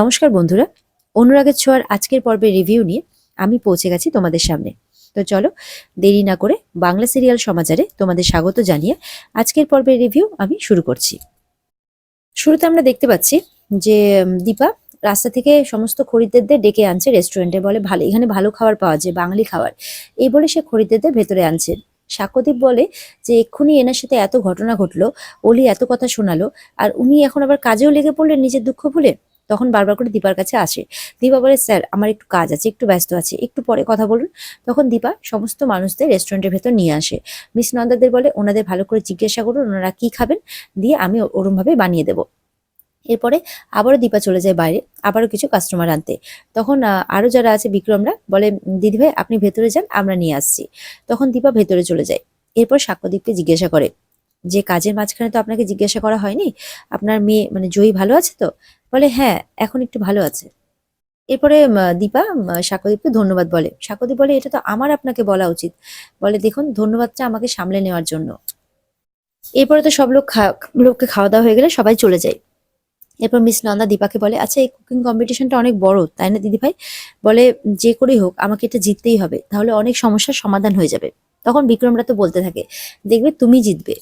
নমস্কার বন্ধুরা, অনুরাগের ছোঁয়ার আজকের পর্বের রিভিউ নিয়ে আমি পৌঁছে গেছি তোমাদের সামনে। তো চলো দেরি না করে বাংলা সিরিয়াল সমাচারে তোমাদের স্বাগত জানিয়ে আজকের পর্বের রিভিউ আমি শুরু করছি। শুরুতে আমরা দেখতে পাচ্ছি যে দীপা রাস্তা থেকে সমস্ত খরিদ্দারদের ডেকে আনছে রেস্টুরেন্টে, বলে ভালো এখানে ভালো খাবার পাওয়া যায়, বাঙালি খাবার, এই বলে সে খরিদ্দারদের ভেতরে আনছে। সাক্ষ্যদীপ বলে যে এক্ষুনি এনার সাথে এত ঘটনা ঘটলো, অলি এত কথা শোনালো, আর উনি এখন আবার কাজেও লেগে পড়লেন নিজের দুঃখ ভুলে। তখন বারবার করে দীপার কাছে আসে। দীপা বলে, স্যার আমার একটু কাজ আছে, একটু ব্যস্ত আছে, একটু পরে কথা বলুন। তখন দীপা সমস্ত মানুষদের রেস্টুরেন্টের ভেতর নিয়ে আসে। মিস নন্দাদের বলে ওনাদের ভালো করে জিজ্ঞাসা করুন ওনারা কি খাবেন, দিয়ে আমি ওরম ভাবে বানিয়ে দেবো। এরপরে আবারও দীপা চলে যায় বাইরে, আবারও কিছু কাস্টমার আনতে। তখন আরো যারা আছে বিক্রমরা বলে, দিদিভাই আপনি ভেতরে যান, আমরা নিয়ে আসছি। তখন দীপা ভেতরে চলে যায়। এরপর সাক্ষ্যদীপকে জিজ্ঞাসা করে যে কাজের মাঝখানে তো আপনাকে জিজ্ঞাসা করা হয়নি, আপনার মেয়ে মানে জয়ী ভালো আছে তো? বলে হ্যাঁ এখন একটু ভালো আছে। এরপরে দীপা সাক্ষ্যদীপকে ধন্যবাদ বলে। সাক্ষ্যদীপ বলে এটা তো আমার আপনাকে বলা উচিত। বলে দেখুন ধন্যবাদটা আমাকে সামলে নেওয়ার জন্য। এরপরে তো সব লোককে খাওয়া দাওয়া হয়ে গেলে সবাই চলে যায়। এরপর মিস নন্দা দীপাকে বলে, আচ্ছা এই কুকিং কম্পিটিশনটা অনেক বড় তাই না দিদি ভাই? বলে যে করেই হোক আমাকে এটা জিততেই হবে, তাহলে অনেক সমস্যার সমাধান হয়ে যাবে। তখন বিক্রমরা তো বলতে থাকে, দেখবে তুমি জিতবে।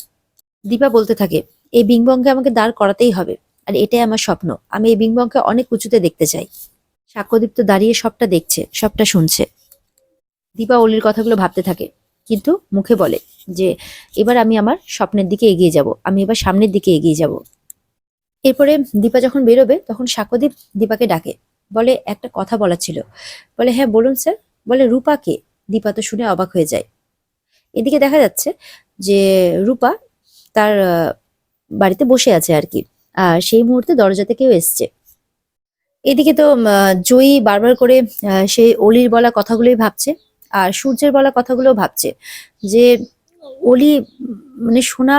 দীপা বলতে থাকে, এই বিংবংকে আমাকে দাঁড় করাতেই হবে, আর এটাই আমার স্বপ্ন, আমি এই বিংবংকে অনেক উঁচুতে দেখতে চাই। সাক্ষ্যদীপ তো দাঁড়িয়ে সবটা দেখছে, সবটা শুনছে। দীপা অলির কথাগুলো ভাবতে থাকে, কিন্তু মুখে বলে যে এবার আমি আমার স্বপ্নের দিকে এগিয়ে যাব, আমি এবার সামনের দিকে এগিয়ে যাব। এরপরে দীপা যখন বেরোবে তখন সাক্ষ্যদীপ দীপাকে ডাকে, বলে একটা কথা বলার ছিল। বলে হ্যাঁ বলুন স্যার। বলে রূপাকে? দীপা তো শুনে অবাক হয়ে যায়। এদিকে দেখা যাচ্ছে যে রূপা তার বাড়িতে বসে আছে আর কি, আর সেই মুহূর্তে দরজাতে কেউ এসছে। এদিকে তো জয়ী বারবার করে সেই অলির বলা কথাগুলোই ভাবছে, আর সূর্যের বলা কথাগুলো ভাবছে যে অলি মানে সোনা,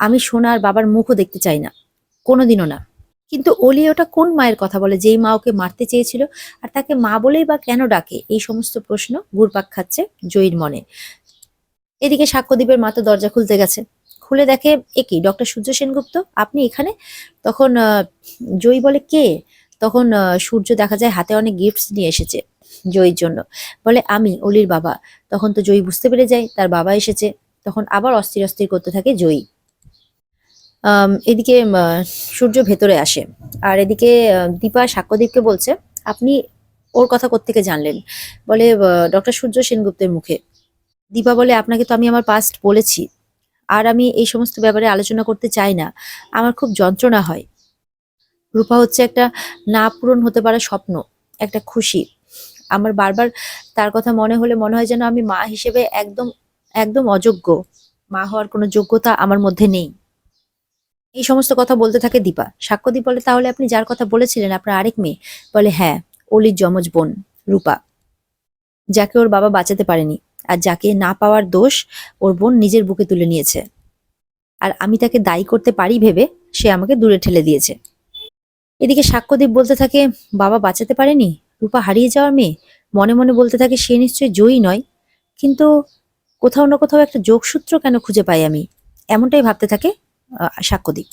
আমি সোনার বাবার মুখও দেখতে চাই না, কোনোদিনও না। কিন্তু অলি ওটা কোন মায়ের কথা বলে যেই মা ওকে মারতে চেয়েছিল, আর তাকে মা বলেই বা কেন ডাকে? এই সমস্ত প্রশ্ন ঘুরপাক খাচ্ছে জয়ীর মনে। এদিকে সাক্ষ্যদীপের মা তো দরজা খুলতে গেছে, খুলে দেখে এ কি ডক্টর সূর্য সেনগুপ্ত, আপনি এখানে? তখন জয়ী বলে কে? তখন সূর্য দেখা যায় হাতে অনেক গিফটস নিয়ে এসেছে জয়ীর জন্য। বলে আমি অলির বাবা। তখন তো জয়ী বুঝতে পেরে যায় তার বাবা এসেছে। তখন আবার অস্থির অস্থির করতে থাকে জয়ী। এদিকে সূর্য ভেতরে আসে, আর এদিকে দীপা সাক্ষ্যদীপকে বলছে, আপনি ওর কথা কোত্থেকে জানলেন? বলে ডক্টর সূর্য সেনগুপ্তের মুখে। দীপা বলে আপনাকে তো আমি আমার পাস্ট বলেছি, আর আমি এই সমস্ত ব্যাপারে আলোচনা করতে চাই না, আমার খুব যন্ত্রণা হয়। রূপা হচ্ছে একটা না পূরণ হতে পারা স্বপ্ন, একটা খুশি। আমার বারবার তার কথা মনে হলে মনে হয় যেন আমি মা হিসেবে একদম একদম অযোগ্য, মা হওয়ার কোনো যোগ্যতা আমার মধ্যে নেই। এই সমস্ত কথা বলতে থাকে দীপা। সাক্ষ্যদীপ বলে, তাহলে আপনি যার কথা বলেছিলেন আপনার আরেক মেয়ে? বলে হ্যাঁ, অলির যমজ বোন রূপা, যাকে ওর বাবা বাঁচাতে পারেনি, আর যাকে না পাওয়ার দোষ ওর বোন নিজের বুকে তুলে নিয়েছে, আর আমি তাকে দায়ী করতে পারি ভেবে সে আমাকে দূরে ঠেলে দিয়েছে। এদিকে সাক্ষ্যদীপ বলতে থাকে, বাবা বাঁচাতে পারেনি, রূপা হারিয়ে যাওয়ার মেয়ে। মনে মনে বলতে থাকে সে নিশ্চয়ই জয়ী নয়, কিন্তু কোথাও না কোথাও একটা যোগসূত্র কেন খুঁজে পাই আমি, এমনটাই ভাবতে থাকে সাক্ষ্যদীপ।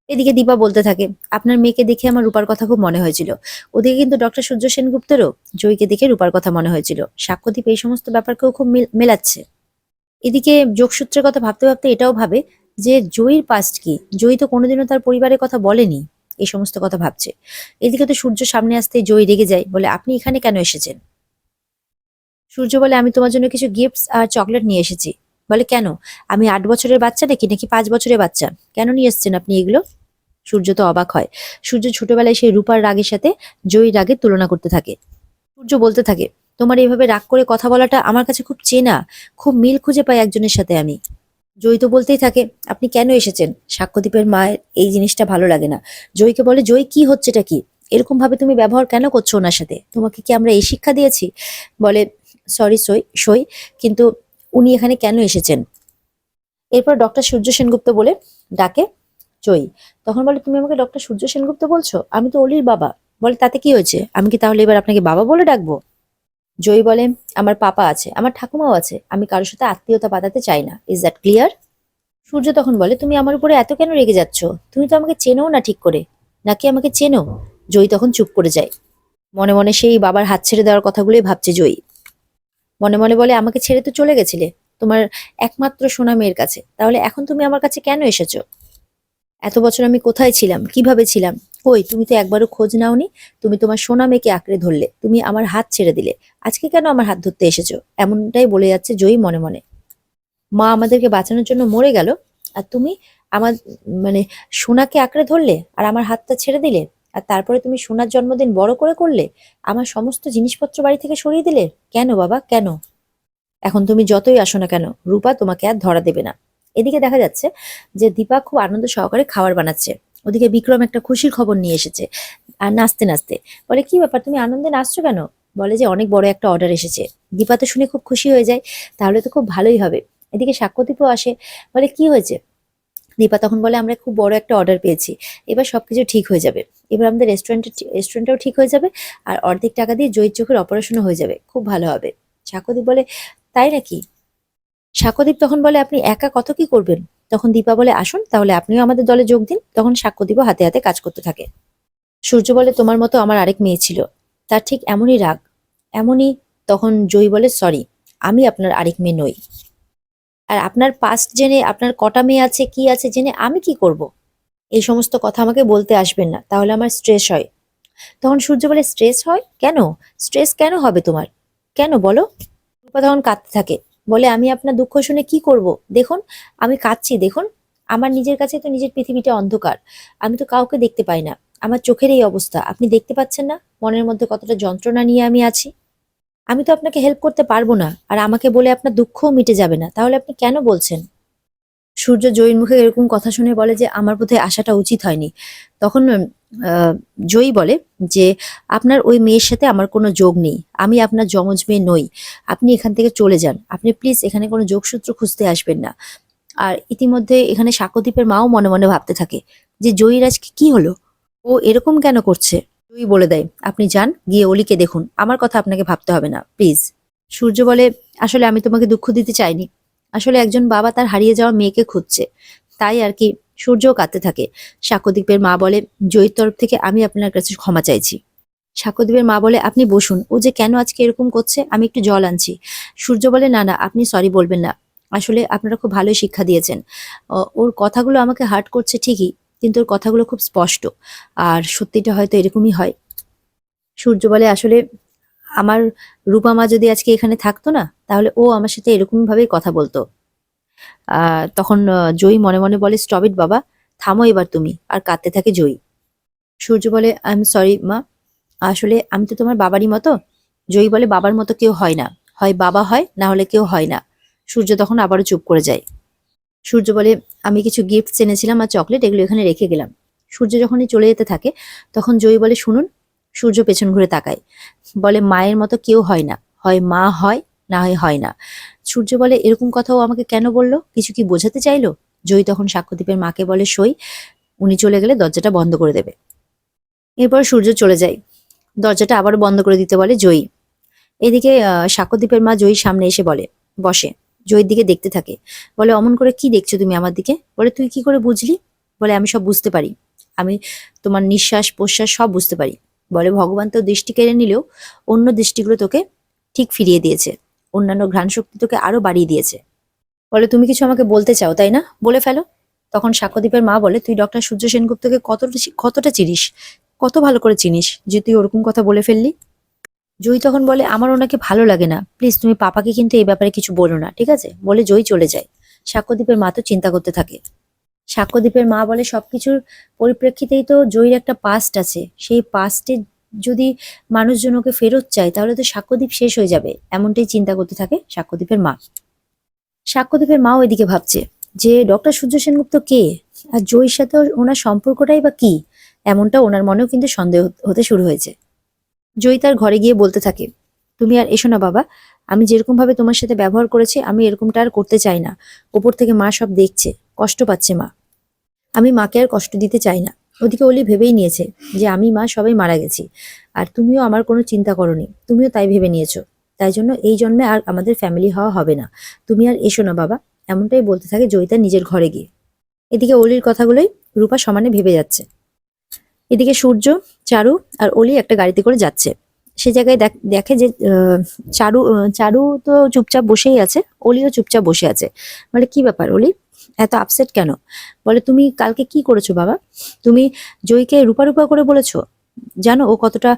এদিকে দীপা বলতে থাকে, আপনার মেয়েকে দেখে আমার রূপার কথা খুব মনে হয়েছিল। ওদিকে কিন্তু ডক্টর সূর্য সেনগুপ্তেরও জয়ীকে দেখে রূপার কথা মনে হয়েছিল। সাক্ষ্যদীপ এই সমস্ত ব্যাপারকেও খুব মেলাচ্ছে। এদিকে যোগসূত্রের কথা ভাবতে ভাবতে এটাও ভাবে যে জয়ীর পাস্ট কি, জয়ী তো কোনোদিনও তার পরিবারের কথা বলেনি। এই সমস্ত কথা ভাবছে। এদিকে তো সূর্য সামনে আসতে জয়ী রেগে যায়, বলে আপনি এখানে কেন এসেছেন? সূর্য বলে, আমি তোমার জন্য কিছু গিফটস আর চকলেট নিয়ে এসেছি। বলে কেন? আমি 8 বছরের বাচ্চা নাকি, নাকি 5 বছরের বাচ্চা? কেন নিয়ে এসেছেন আপনি এগুলো? সূর্য তো অবাক হয়। সূর্য ছোটবেলায় সেই রূপার রাগের সাথে জয়ীর রাগের তুলনা করতে থাকে। সূর্য বলতে থাকে, তোমার এইভাবে রাগ করে কথা বলাটা আমার কাছে খুব চেনা, খুব মিল খুঁজে পাই একজনের সাথে আমি। জয়ী তো বলতেই থাকে, আপনি কেন এসেছেন? সাক্ষ্যদীপের মায়ের এই জিনিসটা ভালো লাগে না। জয়ীকে বলে, জয়ী কি হচ্ছেটা কি, এরকম ভাবে তুমি ব্যবহার কেন করছো ওনার সাথে? তোমাকে কি আমরা এই শিক্ষা দিয়েছি? বলে সরি সই, কিন্তু উনি এখানে কেন এসেছেন? এরপর ডক্টর সূর্য সেনগুপ্ত বলে ডাকে জয়ী। তখন বলে, তুমি আমাকে ডক্টর সূর্য সেনগুপ্ত বলছো? আমি তো অলির বাবা। বলে তাতে কি হয়েছে, আমি কি তাহলে এবার আপনাকে বাবা বলে ডাকবো? জয়ী বলে, আমার পাপা আছে, আমার ঠাকুমাও আছে, আমি কারোর সাথে আত্মীয়তা বাঁধাতে চাই না। Is that clear? সূর্য তখন বলে, তুমি আমার উপরে এত কেন রেগে যাচ্ছ? তুমি তো আমাকে চেনো না ঠিক করে, নাকি আমাকে চেনো? জয়ী তখন চুপ করে যায়। মনে মনে সেই বাবার হাত ছেড়ে দেওয়ার কথাগুলোই ভাবছে জয়ী। মনে মনে বলে, আমাকে ছেড়ে তো চলে গেছিলে তোমার একমাত্র সোনা মেয়ের কাছে, তাহলে এখন তুমি আমার কাছে কেন এসেছো? এত বছর আমি কোথায় ছিলাম, কিভাবে ছিলাম? কই, তুমি তো একবারও খোঁজ নাওনি। তুমি তোমার সোনা মেয়েকে আঁকড়ে ধরলে, তুমি আমার হাত ছেড়ে দিলে, আজকে কেন আমার হাত ধরতে এসেছো? এমনটাই বলে যাচ্ছে জয়ী মনে মনে। মা আমাদেরকে বাঁচানোর জন্য মরে গেল, আর তুমি আমার মানে সোনাকে আঁকড়ে ধরলে আর আমার হাতটা ছেড়ে দিলে, আর তারপরে তুমি সোনার জন্মদিন বড় করে করলে, আমার সমস্ত জিনিসপত্র বাড়ি থেকে সরিয়ে দিলে। কেন বাবা, কেন? এখন তুমি যতই আসো না কেন, রূপা তোমাকে আর ধরা দেবে না। এদিকে দেখা যাচ্ছে যে দীপা খুব আনন্দ সহকারে খাবার বানাচ্ছে। ওদিকে বিক্রম একটা খুশির খবর নিয়ে এসেছে, আর নাচতে নাচতে বলে, কি ব্যাপার, তুমি আনন্দে নাচছো কেন? বলে যে অনেক বড় একটা অর্ডার এসেছে। দীপা তো শুনে খুব খুশি হয়ে যায়, তাহলে তো খুব ভালোই হবে। এদিকে সাক্ষ্যদীপও আসে, বলে কি হয়েছে? দীপা তখন বলে, আমরা খুব বড় একটা অর্ডার পেয়েছি, এবার সবকিছু ঠিক হয়ে যাবে। এবার আমাদের রেস্টুরেন্টটাও ঠিক হয়ে যাবে, আর অর্ধেক টাকা দিয়ে জয়ীর চোখের অপারেশনও হয়ে যাবে, খুব ভালো হবে। সাক্ষ্যদীপ বলে, তাই নাকি? সাক্ষ্যদীপ তখন বলে, আপনি একা কত কি করবেন? তখন দীপা বলে, আসুন তাহলে আপনিও আমাদের দলে যোগ দিন। তখন সাক্ষ্যদীপও হাতে হাতে কাজ করতে থাকে। সূর্য বলে, তোমার মতো আমার আরেক মেয়ে ছিল, তার ঠিক এমনই রাগ, এমনই। তখন জয়ী বলে, সরি, আমি আপনার আরেক মেয়ে নই। আর আপনার পাস্ট জেনে, আপনার কটা মেয়ে আছে কি আছে জেনে আমি কি করব? এই সমস্ত কথা আমাকে বলতে আসবেন না, তাহলে আমার স্ট্রেস হয়। তখন সূর্য বলে, স্ট্রেস হয় কেন? স্ট্রেস কেন হবে তোমার? কেন বলো? রূপা তখন কাঁদতে থাকে, বলে, আমি আপনার দুঃখ শুনে কি করব? দেখুন, আমি কাঁদছি দেখুন। আমার নিজের কাছে তো নিজের পৃথিবীটা অন্ধকার, আমি তো কাউকে দেখতে পাই না। আমার চোখের এই অবস্থা আপনি দেখতে পাচ্ছেন না? মনের মধ্যে কতটা যন্ত্রণা নিয়ে আমি আছি। আমি তো আপনাকে হেল্প করতে পারবো না, আর আমাকে বলে আপনার দুঃখও মিটে যাবে না, তাহলে আপনি কেন বলছেন? সূর্য জয়ীর মুখে এরকম কথা শুনে বলে যে, আমার বোধহয় আসাটা উচিত হয়নি। তখন আহ, জয়ী বলে যে, আপনার ওই মেয়ের সাথে আমার কোনো যোগ নেই, আমি আপনার যমজ মেয়ে নই। আপনি এখান থেকে চলে যান, আপনি প্লিজ এখানে কোনো যোগসূত্র খুঁজতে আসবেন না। আর ইতিমধ্যে এখানে সাক্ষ্যদীপের মাও মনে মনে ভাবতে থাকে যে, জয়ীর আজকে কি হলো, ও এরকম কেন করছে? জয়ী বলে দেয়, আপনি যান, গিয়ে অলিকে দেখুন, আমার কথা আপনাকে ভাবতে হবে না, প্লিজ। সূর্য বলে, আসলে আমি তোমাকে দুঃখ দিতে চাইনি, আসলে একজন বাবা তার হারিয়ে যাওয়া মেয়েকে খুঁজছে, তাই আর কি। সূর্যও কাঁদতে থাকে। সাক্ষ্যদীপের মা বলে, জয়ীর তরফ থেকে আমি আপনার কাছে ক্ষমা চাইছি। সাক্ষ্যদীপের মা বলে, আপনি বসুন, ও যে কেন আজকে এরকম করছে, আমি একটু জল আনছি। সূর্য বলে, না না, আপনি সরি বলবেন না, আসলে আপনারা খুব ভালোই শিক্ষা দিয়েছেন। ওর কথাগুলো আমাকে হার্ট করছে ঠিকই, কিন্তু ওর কথাগুলো খুব স্পষ্ট, আর সত্যিটা হয়তো এরকমই হয়। সূর্য বলে, আসলে আমার রূপা মা যদি আজকে এখানে থাকতো না, তাহলে ও আমার সাথে এরকম ভাবেই কথা বলতো। তখন জয়ী মনে মনে বলে, স্টপ ইট বাবা, থামো এবার তুমি। আর কাঁদতে থাকে জয়ী। সূর্য বলে, আই এম সরি মা, আসলে আমি তো তোমার বাবারই মতো। জয়ী বলে, বাবার মতো কেউ হয় না, হয় বাবা হয়, না হলে কেউ হয় না। সূর্য তখন আবারও চুপ করে যায়। সূর্য বলে, আমি কিছু গিফট এনেছিলাম আর চকলেট, এগুলো এখানে রেখে গেলাম। সূর্য যখনই চলে যেতে থাকে, তখন জয়ী বলে, শুনুন। সূর্য পেছন ঘুরে তাকায়, বলে, মায়ের মতো কেউ হয় না, হয় মা হয়, না হয় হয় না। সূর্য বলে, এরকম কথাও আমাকে কেন বললো, কিছু কি বোঝাতে চাইলো? জয়ী তখন সাক্ষ্যদীপের মাকে বলে, সই, উনি চলে গেলে দরজাটা বন্ধ করে দেবে। এরপর সূর্য চলে যায়, দরজাটা আবার বন্ধ করে দিতে বলে জয়ী। এদিকে সাক্ষ্যদীপের মা জয়ীর সামনে এসে বসে, জয়ীর দিকে দেখতে থাকে। বলে, অমন করে কি দেখছো তুমি আমার দিকে? বলে, তুই কি করে বুঝলি? বলে, আমি সব বুঝতে পারি, আমি তোমার নিঃশ্বাস প্রশ্বাস সব বুঝতে পারি। বলে, ভগবান তো দৃষ্টি কেড়ে নিলেও অন্য দৃষ্টিগুলো তোকে ঠিক ফিরিয়ে দিয়েছে, অন্যান্য ঘ্রাণ শক্তি তোকে আরো বাড়িয়ে দিয়েছে। বলে, তুমি কিছু আমাকে বলতে চাও তাই না, বলে ফেলো। তখন সাক্ষ্যদীপের মা বলে, তুই ডক্টর সূর্য সেনগুপ্তকে কতটা চিনিস, কত ভালো করে চিনিস যে তুই ওরকম কথা বলে ফেললি? জয়ী তখন বলে, আমার ওনাকে ভালো লাগে না, প্লিজ তুমি পাপাকে কিন্তু এই ব্যাপারে কিছু বলো না, ঠিক আছে? বলে জয়ী চলে যায়। সাক্ষ্যদীপের মা তো চিন্তা করতে থাকে। সাক্ষ্যদীপের মা বলে, সবকিছুর পরিপ্রেক্ষিতেই তো জয়ীর একটা পাস্ট আছে, সেই পাস্টে যদি মানুষজন ওকে ফেরত চায়, তাহলে তো সাক্ষ্যদীপ শেষ হয়ে যাবে, এমনটাই চিন্তা করতে থাকে সাক্ষ্যদীপের মা। সাক্ষ্যদীপের মাও এদিকে ভাবছে যে ডক্টর সূর্য সেনগুপ্ত কে, আর জয়ীর সাথে ওনার সম্পর্কটাই বা কি, এমনটা ওনার মনেও কিন্তু সন্দেহ হতে শুরু হয়েছে। জয়ী তার ঘরে গিয়ে বলতে থাকে, তুমি আর এসো না বাবা, আমি যেরকম ভাবে তোমার সাথে ব্যবহার করেছি আমি এরকমটা আর করতে চাই না। ওপর থেকে মা সব দেখছে, কষ্ট পাচ্ছে মা, আমি মাকে আর কষ্ট দিতে চাই না। ওদিকে অলি ভেবেই নিয়েছে যে আমি মা সবাই মারা গেছি, আর তুমিও আমার কোনো চিন্তা করনি, তুমিও তাই ভেবে নিয়েছো, তাই জন্য এই জন্মে আর আমাদের ফ্যামিলি হওয়া হবে না, তুমি আর এসো না বাবা। এমনটাই বলতে থাকে জয়িতা নিজের ঘরে গিয়ে। এদিকে অলির কথাগুলোই রূপা সমানে ভেবে যাচ্ছে। এদিকে সূর্য, চারু আর অলি একটা গাড়িতে করে যাচ্ছে। সে জায়গায় দেখে যে চারু তো চুপচাপ বসেই আছে, অলিও চুপচাপ বসে আছে। বলে কি ব্যাপার অলি, এত আপসেট কেন? বলে তুমি কালকে কি করেছো বাবা? তুমি জয়ীকে রূপা রূপা করে বলেছো, জানো ও কতটা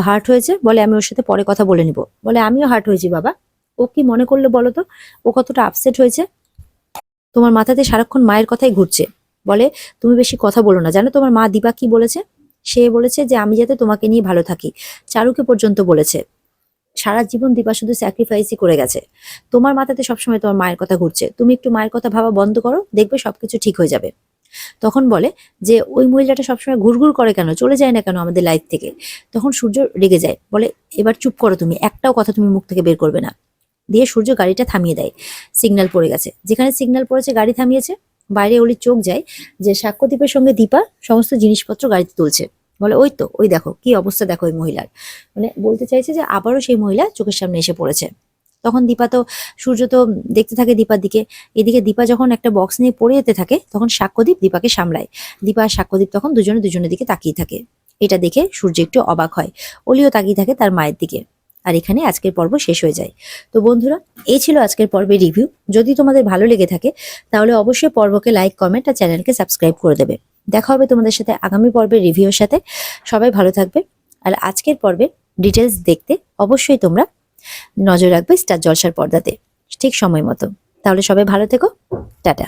হার্ট হয়েছে? বলে আমি ওর সাথে পরে কথা বলে নিব। বলে আমিও হার্ট হয়েছি বাবা, ও কি মনে করলে বলো তো, ও কতটা আপসেট হয়েছে। তোমার মাথাতে সারাক্ষণ মায়ের কথাই ঘুরছে। বলে তুমি বেশি কথা বলো না, জানো তোমার মা দীপা কি বলেছে? সে বলেছে যে আমি যাতে তোমাকে নিয়ে ভালো থাকি, চারুকে পর্যন্ত বলেছে। সারা জীবন দীপা শুধু স্যাক্রিফাইসই করে গেছে, তোমার মাথাতে সবসময় তোমার মায়ের কথা ঘুরছে, তুমি একটু মায়ের কথা ভাবা বন্ধ করো, দেখবে সবকিছু ঠিক হয়ে যাবে। তখন বলে যে ওই মহিলাটা সবসময় ঘুরঘুর করে কেন, চলে যায় না কেন আমাদের লাইফ থেকে? তখন সূর্য রেগে যায়, বলে এবার চুপ করো তুমি, একটাও কথা তুমি মুখ থেকে বের করবে না। দিয়ে সূর্য গাড়িটা থামিয়ে দেয়। সিগন্যাল পড়ে গেছে, যেখানে সিগন্যাল পড়েছে গাড়ি থামিয়েছে। বাইরে অলির চোখ যায় যে সাক্ষ্যদীপের সঙ্গে দীপা সমস্ত জিনিসপত্র গাড়িতে তুলছে। বলে ওই তো, ওই দেখো কি অবস্থা, দেখো ওই মহিলার। মানে বলতে চাইছে যে আবারও সেই মহিলা চোখের সামনে এসে পড়েছে। তখন দীপা তো, সূর্য তো দেখতে থাকে দীপার দিকে। এদিকে দীপা যখন একটা বক্স নিয়ে পড়ে যেতে থাকে, তখন সাক্ষ্যদীপ দীপাকে সামলায়। দীপা আর সাক্ষ্যদীপ তখন দুজনে দুজনের দিকে তাকিয়ে থাকে। এটা দেখে সূর্য একটু অবাক হয়, অলিও তাকিয়ে থাকে তার মায়ের দিকে। আর এখানে আজকের পর্ব শেষ হয়ে যায়। তো বন্ধুরা, এই ছিল আজকের পর্বের রিভিউ। যদি তোমাদের ভালো লেগে থাকে তাহলে অবশ্যই পর্বকে লাইক, কমেন্ট আর চ্যানেলকে সাবস্ক্রাইব করে দেবে। দেখা হবে তোমাদের সাথে আগামী পর্বের রিভিউর সাথে। সবাই ভালো থাকবে। আর আজকের পর্বে ডিটেলস দেখতে অবশ্যই তোমরা নজর রাখবে স্টার জলসার পর্দাতে ঠিক সময় মতো। তাহলে সবাই ভালো থেকো, টাটা।